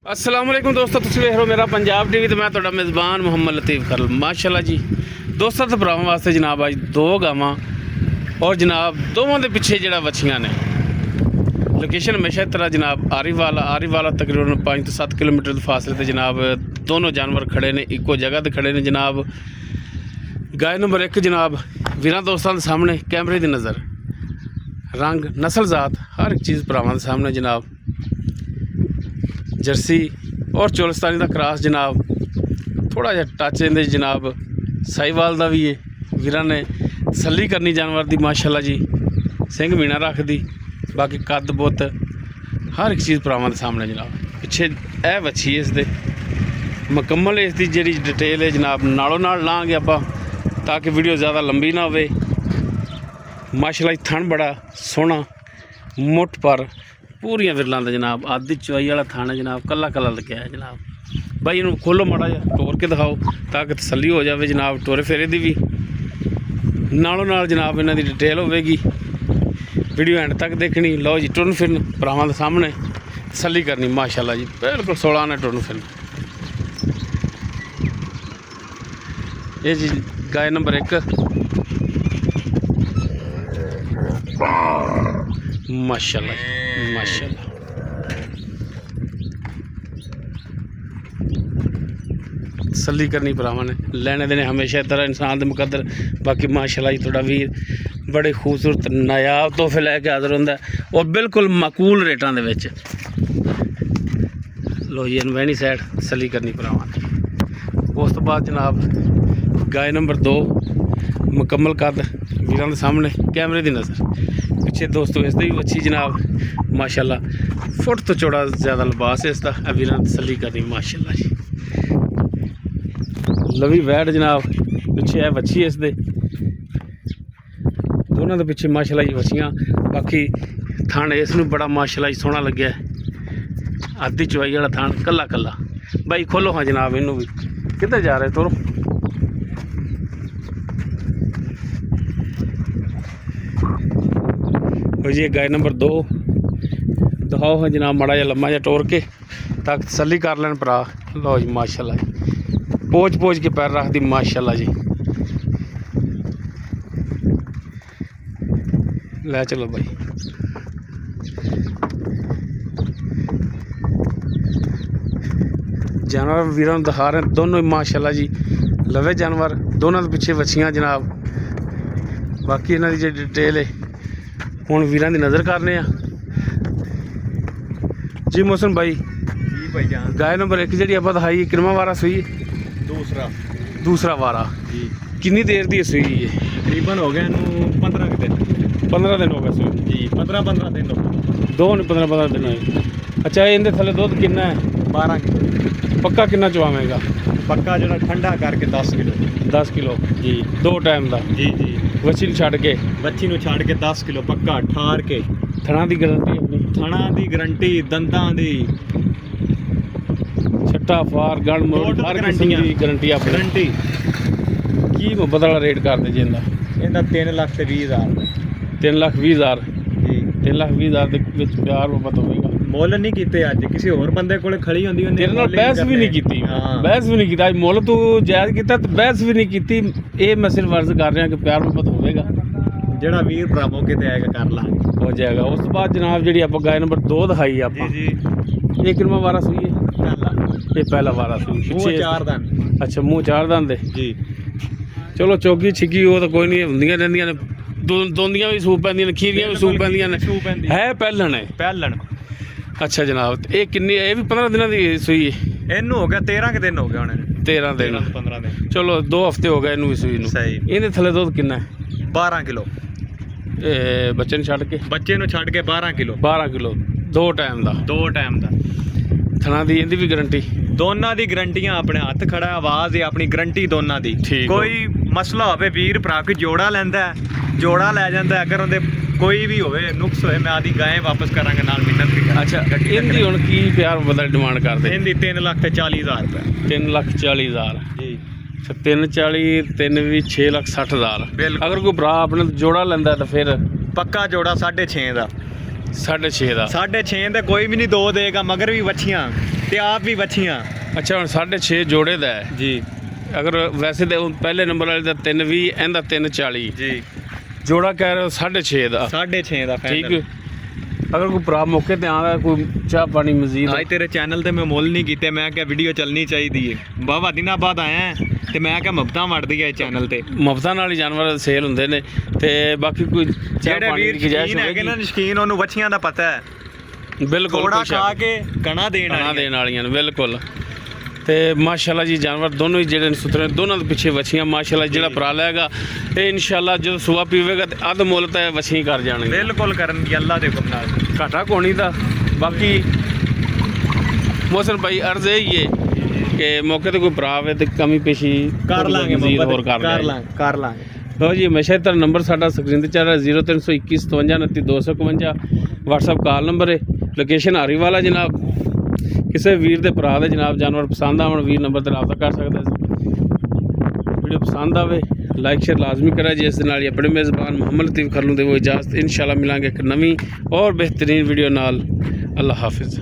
अस्सलाम वालेकुम दोस्तों, तुसीं वेख रहे हो मेरा पंजाब टीवी तो मैं तुहाडा मेज़बान मुहम्मद लतीफ़ खरल। माशाअल्लाह जी दोस्तों ते भरावां वास्ते जनाब अज दो गावां और जनाब दोवां दे पिछे जिहड़ा वच्छियां ने। लोकेशन हमेशा इस तरह जनाब आरीवाला तकरीबन 5 तो 7 किलोमीटर के फासले ते जनाब दोनों जानवर खड़े ने, इक्को जगह ते खड़े ने जनाब। गाय नंबर 1 जनाब वीरां दोस्तां दे सामने कैमरे दी नज़र, रंग नस्ल जात हर एक चीज़ भरावां दे सामने जनाब। जर्सी और चोलिस्तानी का क्रॉस जनाब, थोड़ा जहा टच इहदे जनाब साहिवाल का भी है। वीरां ने तसल्ली करनी जानवर की माशाअल्लाह जी, सिंह मीना रख दी, बाकी कद बुत हर एक चीज़ भरावां दे सामने जनाब। पिछे यह वच्छी इस दे मुकम्मल इसकी जी डिटेल है जनाब, नालों नाल लाँगे आपां ताकि वीडियो ज़्यादा लंबी ना होवे। माशाअल्लाह थन बड़ा सोहना मुठ पर पूरियां विरलां दा जनाब, आदि चवाई वाला थान है जनाब, कला कला लग्या है जनाब। भाई इन्हूं खोलो माड़ा जिहा टोर के दिखाओ ताकि तसल्ली हो जाए जनाब। टोरे फेरे दी भी नालों नाल जनाब इन्हां दी डिटेल होवेगी, वीडियो एंड तक देखनी। लो जी टुरन फिरन भरावां दे सामने तसल्ली करनी माशाअल्लाह जी, बिल्कुल 16 ने टुरन फिरन। ये जी गाय नंबर 1 माशाअल्लाह माशाअल्लाह। तसल्ली करनी भरावां ने, लेने देने हमेशा इस तरह इंसान दे मुकद्दर। बाकी माशाअल्लाह जी थोड़ा वीर बड़े खूबसूरत नायाब तोहफे लैके हाज़र होंदा है और बिल्कुल माकूल रेटां दे विच। लो जी अनवैनी साइड तसल्ली करनी भरावां ने। उस तो बाद जनाब गाय नंबर 2 मुकम्मल कद वीरां दे सामने कैमरे दी नज़र। पिछे दोस्तों इसदी भी अच्छी जनाब माशाअल्लाह, फुट तो चौड़ा ज़्यादा लिबास है इसका। वीरां तसल्ली करनी माशाअल्लाह जी। लवी वैड जनाब पिछे है वच्छी इस दे, दोनों के पिछे माशाअल्लाह जी वच्छियाँ। बाकी थान इसनूं बड़ा माशाअल्लाह जी सोहना लग्या है, आदि चवाई वाला थान कला कला। भाई खोलो हाँ जनाब इनू भी, किधर जा रहे तुरो। जी गाय नंबर 2 दिखाओ हाँ जनाब, माड़ा जिहा लम्मा जिहा टोर के ताकि तसल्ली कर लैन भरा। लो जी माशाअल्लाह जी, पोच पोच के पैर रख दी माशाअल्लाह जी। ले चलो भाई। जानवर वीरां नूं दिखा रहे हैं दोनों ही माशाअल्लाह जी, लवे जानवर दोनों के पिछे वच्छियां जनाब। बाकी इन्हां दी जी डिटेल है हुण वीरां दी नज़र करने जी। मोहसिन भाई जी भाई जान, गाय नंबर 1 जी आप दिखाई किनवा वारा सुई? दूसरा वारा जी। कितनी देर की सुई है? तकरीबन हो गया 15 दिन। 15 दिन हो गए सुई जी, 15 दिन हो गए। दो नहीं 15 दिन होए। अच्छा इनके थले दुध कितना है? 12 किलो। पक्का कितना चवावेगा? पक्का जो ठंडा करके 10 किलो। 10 किलो जी, 2 टाइम का। जी जी। वच्छी छड़ के बच्ची नूं छड़ के 10 किलो पक्का ठार के। थना की गारंटी अपनी? थणा दी गारंटी, दंदां दी छट्टा फार गण मोड़ हर किस्म की गारंटी अपनी। गारंटी। की मुहब्बत वाला रेट कर दे जी इनका? इहदा 3,20,000 3,20,000 जी। 3,20,000 ਦੇ ਵਿੱਚ ਪਿਆਰ ਮੁਹੱਬਤ ਹੋਵੇਗਾ। ਮੁੱਲ ਨਹੀਂ ਕੀਤੇ ਅੱਜ, ਕਿਸੇ ਹੋਰ ਬੰਦੇ ਕੋਲੇ ਖੜੀ ਹੁੰਦੀ ਉਹਨੇ ਤੇਰੇ ਨਾਲ ਬਹਿਸ ਵੀ ਨਹੀਂ ਕੀਤੀ। ਹਾਂ, ਬਹਿਸ ਵੀ ਨਹੀਂ ਕੀਤਾ। ਅੱਜ ਮੁੱਲ ਤੂੰ ਜਾਇਜ਼ ਕੀਤਾ ਤੇ ਬਹਿਸ ਵੀ ਨਹੀਂ ਕੀਤੀ। ਇਹ ਮੈਂ ਸਿਰਫ ਅਰਜ਼ ਕਰ ਰਿਹਾ ਕਿ ਪਿਆਰ ਮੁਹੱਬਤ ਹੋਵੇਗਾ, ਜਿਹੜਾ ਵੀਰ ਭਰਾ ਮੌਕੇ ਤੇ ਆਏਗਾ ਕਰ ਲਾਂਗੇ, ਹੋ ਜਾਏਗਾ। ਉਸ ਤੋਂ ਬਾਅਦ ਜਨਾਬ ਜਿਹੜੀ ਆਪਾਂ ਗਾय ਨੰਬਰ 2 ਦਿਖਾਈ ਆਪਾਂ, ਜੀ ਜੀ। ਇਹ ਕਿੰਨਾ ਵਾਰਾ ਸੂਈ ਹੈ? ਇਹ ਪਹਿਲਾ ਵਾਰਾ ਸੂਈ। ਉਹ 4 ਦਿਨ। ਅੱਛਾ ਮੂੰਹ 4 ਦੰਦ ਦੇ ਜੀ। ਚਲੋ ਚੌਗੀ ਛਿੱਗੀ ਉਹ ਤਾਂ ਕੋਈ ਨਹੀਂ, ਹੁੰਦੀਆਂ ਰਹਿੰਦੀਆਂ ਨੇ, ਦੋਂਦੀਆਂ ਵੀ ਸੂਪ ਪੈਂਦੀਆਂ ਨੇ, ਖੀਰੀਆਂ ਵੀ ਸੂਪ ਪੈਂਦੀਆਂ ਨੇ। ਹੈ ਪਹਿਲਣ ਹੈ? ਪਹਿਲਣ। ਅੱਛਾ ਜਨਾਬ ਤੇ ਇਹ ਕਿੰਨੀ, ਇਹ ਵੀ 15 ਦਿਨਾਂ ਦੀ ਸੂਈ ਹੈ? ਇਹਨੂੰ ਹੋ ਗਿਆ 13 ਕਿ ਦਿਨ ਹੋ ਗਏ ਹੁਣ। 13 ਦਿਨ 15 ਦਿਨ। ਚਲੋ 2 ਹਫ਼ਤੇ ਹੋ ਗਏ ਇਹਨੂੰ ਵੀ ਸੂਈ ਨੂੰ। ਸਹੀ। ਇਹਦੇ ਥੱਲੇ ਦੁੱਧ ਕਿੰਨਾ ਹੈ? 12 ਕਿਲੋ। ਇਹ ਬੱਚੇ ਨੂੰ ਛੱਡ ਕੇ? ਬੱਚੇ ਨੂੰ ਛੱਡ ਕੇ 12 ਕਿਲੋ। 12 ਕਿਲੋ 2 ਟਾਈਮ ਦਾ। 2 ਟਾਈਮ ਦਾ। ਥਣਾ ਦੀ ਇਹਦੀ ਵੀ ਗਾਰੰਟੀ? ਦੋਨਾਂ ਦੀ ਗਰੰਟੀਆਂ ਆਪਣੇ ਹੱਥ ਖੜਾ, ਆਵਾਜ਼ ਹੈ ਆਪਣੀ, ਗਰੰਟੀ ਦੋਨਾਂ ਦੀ। ਕੋਈ ਮਸਲਾ ਹੋਵੇ ਵੀਰ ਭਰਾ ਕੋਈ ਜੋੜਾ ਲੈਂਦਾ ਜੋੜਾ ਲੈ ਜਾਂਦਾ, ਅਗਰ ਉਹਦੇ ਕੋਈ ਵੀ ਹੋਵੇ ਨੁਕਸ ਹੋਏ ਮੈਂ ਆਦੀ ਗਾਂ ਵਾਪਸ ਕਰਾਂਗੇ ਨਾਲ ਮਿਹਨਤ ਵੀ ਕਰਾਂਗੇ। ਅੱਛਾ ਇਹਦੀ ਹੁਣ ਕੀ ਪਿਆਰ ਬਦਲ ਡਿਮਾਂਡ ਕਰਦੇ? ਇਹਦੀ 3,40,000 ਰੁਪਏ। 3,40,000 ਜੀ। 340 3 ਵੀ 6,60,000। ਬਿਲਕੁਲ। ਅਗਰ ਕੋਈ ਭਰਾ ਆਪਣੇ ਜੋੜਾ ਲੈਂਦਾ ਤਾਂ ਫਿਰ ਪੱਕਾ ਜੋੜਾ 6.5 ਦਾ। 6.5 ਦਾ। 6.5 ਦੇ ਕੋਈ ਵੀ ਨਹੀਂ 2 ਦੇਗਾ, ਮਗਰ ਵੀ ਵੱਛੀਆਂ ਤੇ ਆਪ ਵੀ ਬੱਚੀਆਂ। ਅੱਛਾ ਹੁਣ 6.5 ਜੋੜੇ ਦਾ ਹੈ ਜੀ ਅਗਰ ਵੈਸੇ ਤਾਂ ਪਹਿਲੇ ਨੰਬਰ ਵਾਲੇ ਦਾ 320 ਇਹਦਾ 340 ਜੀ ਜੋੜਾ ਕਹਿ ਰਹੇ ਹੋ 6.5 ਦਾ 6.5 ਦਾ ਠੀਕ ਫਾਇਦਾ। ਅਗਰ ਕੋਈ ਭਰਾ ਮੌਕੇ ਤੇ ਆਉਂਦਾ ਕੋਈ ਚਾਹ ਪਾਣੀ ਮਜ਼ੀਦ ਅੱਜ ਤੇਰੇ ਚੈਨਲ ਤੇ ਮੈਂ ਮੁੱਲ ਨਹੀਂ ਕੀਤੇ, ਮੈਂ ਕਿਹਾ ਵੀਡੀਓ ਚੱਲਣੀ ਚਾਹੀਦੀ ਹੈ। ਬਾਵਾ ਦਿਨਾਂ ਬਾਅਦ ਆਇਆ ਤੇ ਮੈਂ ਕਿਹਾ ਮੁਫਤਾਂ ਵੜਦੀ ਹੈ ਚੈਨਲ ਤੇ, ਮੁਫਤਾਂ ਨਾਲ ਹੀ ਜਾਨਵਰ ਸੇਲ ਹੁੰਦੇ ਨੇ। ਤੇ ਬਾਕੀ ਕੋਈ ਚਾਹ ਜਿਹੜੇ ਪਾਣੀ ਵੀਰ ਦੀ ਗੁੰਜਾਇਸ਼ ਸ਼ੌਕੀਨ ਹੈਗੇ ਨਾ ਹੋਵੇਗੀ ਸ਼ੌਕੀਨ, ਉਹਨੂੰ ਬੱਚੀਆਂ ਦਾ ਪਤਾ ਹੈ। ਬਿਲਕੁਲ ਥੋੜਾ ਕੋਈ ਸ਼ੱਕ ਖਾ ਕੇ ਕਣਾ ਦੇਣ ਖਾਣਾ ਵਾਲੀਆਂ। ਦੇਣ ਵਾਲੀਆਂ ਨੇ ਬਿਲਕੁਲ। ਤੇ ਮਾਸ਼ਾਅੱਲਾ ਜੀ ਜਾਨਵਰ ਦੋਨੋਂ ਹੀ ਜਿਹੜੇ ਨੇ ਸੁਥਰੇ, ਦੋਨਾਂ ਦੇ ਪਿੱਛੇ ਵੱਛੀਆਂ ਮਾਸ਼ਾਅੱਲਾ। ਜਿਹੜਾ ਭਰਾ ਲਏਗਾ ਇਹ ਇਨਸ਼ਾਅੱਲਾ ਜਦੋਂ ਸੁਆ ਪੀਵੇਗਾ ਤੇ ਅੱਧ ਮੁੱਲ ਤਾਂ ਵੱਛੀ ਕਰ ਜਾਣਗੇ। ਬਿਲਕੁਲ ਕਰਨਗੇ ਅੱਲਾ ਦੇ ਹੁਕਮ ਨਾਲ। ਘਾਟਾ ਕੋਣੀ ਦਾ। ਬਾਕੀ ਮੋਹਸਨ ਭਾਈ ਅਰਜ਼ ਇਹ ਹੀ ਹੈ ਕਿ ਮੌਕੇ ਤੇ ਕੋਈ ਭਰਾ ਆਵੇ ਤੇ ਕਮੀ ਪੇਸ਼ੀ ਕਰ ਲਾਂਗੇ ਮਜ਼ੀਦ ਮੁਹੱਬਤ, ਹੋਰ ਕਰ ਲਾਂਗੇ। ਲਓ ਜੀ ਹਮੇਸ਼ਾ ਤਰ੍ਹਾਂ ਨੰਬਰ ਸਾਡਾ ਸਕਰੀਨ ਤੇ ਚੱਲ ਰਿਹਾ 0321 57 29 251 WhatsApp ਕਾਲ ਨੰਬਰ ਹੈ। ਲੋਕੇਸ਼ਨ ਹਰੀਵਾਲਾ ਜਨਾਬ। ਕਿਸੇ ਵੀਰ ਦੇ ਭਰਾ ਦੇ ਜਨਾਬ ਜਾਨਵਰ ਪਸੰਦ ਆਉਣ ਵੀਰ ਨੰਬਰ ਤੇ ਰਾਬਤਾ ਕਰ ਸਕਦਾ ਸੀ। ਵੀਡੀਓ ਪਸੰਦ ਆਵੇ ਲਾਈਕ ਸ਼ੇਅਰ ਲਾਜ਼ਮੀ ਕਰਾ ਜੀ। ਇਸ ਦੇ ਨਾਲ ਹੀ ਆਪਣੇ ਮੇਜ਼ਬਾਨ ਮੁਹੰਮਦ ਲਤੀਫ ਖਰਲੂ ਦੇ ਉਹ ਇਜਾਜ਼ਤ। ਇਨਸ਼ਾਅੱਲਾ ਮਿਲਾਂਗੇ ਇੱਕ ਨਵੀਂ ਔਰ ਬਿਹਤਰੀਨ ਵੀਡੀਓ ਨਾਲ। ਅੱਲਾ ਹਾਫਿਜ਼।